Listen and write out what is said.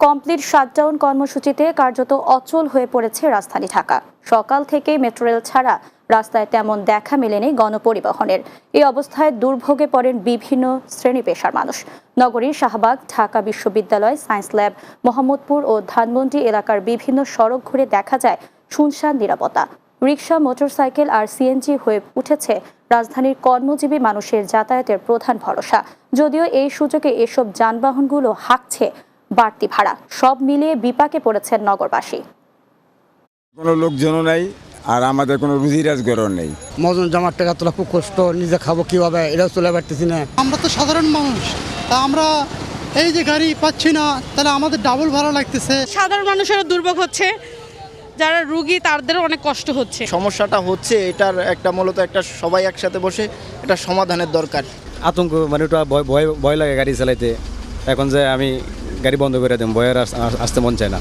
Complete shutdown কর্মসূচিতে কার্যত অচল হয়ে পড়েছে রাজধানী ঢাকা। সকাল থেকে মেট্রো রেল ছাড়া রাস্তায় তেমন দেখা মেলেনি গণপরিবহনের। এই অবস্থায় দুর্ভোগে পড়েন বিভিন্ন শ্রেণী পেশার মানুষ। নগরীর শাহবাগ, ঢাকা বিশ্ববিদ্যালয়, সায়েন্স ল্যাব, মোহাম্মদপুর ও ধানমন্ডি এলাকার বিভিন্ন সড়ক ঘুরে দেখা যায় শুনশান নীরবতা। রিকশা, মোটরসাইকেল আর সিএনজি হয়ে উঠেছে রাজধানীর কর্মজীবী মানুষের যাতায়াতের প্রধান ভরসা। যদিও এই সুযোগে এসব যানবাহনগুলো হাঁকছে বাড়তি ভাড়া। সব মিলিয়ে বিপাকে পড়েছেন নগরবাসী। কোনো লোকজনও নাই, আর আমাদের কোনো রুজি রোজগারও নেই। মজন জমার টাকা তোলা খুব কষ্ট, নিজে খাবো কিভাবে এটাও চলে পারতেছি না। আমরা তো সাধারণ মানুষ, তা আমরা এই যে গাড়ি পাচ্ছি না, তাহলে আমাদের ডাবল ভাড়া লাগতেছে। সাধারণ মানুষেরও দুর্ভোগ হচ্ছে, যারা রুগী তাদেরও অনেক কষ্ট হচ্ছে। সমস্যাটা হচ্ছে এটার একটা মূলত একটা সবাই একসাথে বসে এটা সমাধানের দরকার। আতঙ্ক মানে ওটা ভয় লাগে গাড়ি চালাইতে। এখন যে আমি গাড়ি বন্ধ করে দেব, ভয়ের আসতে মন চায় না।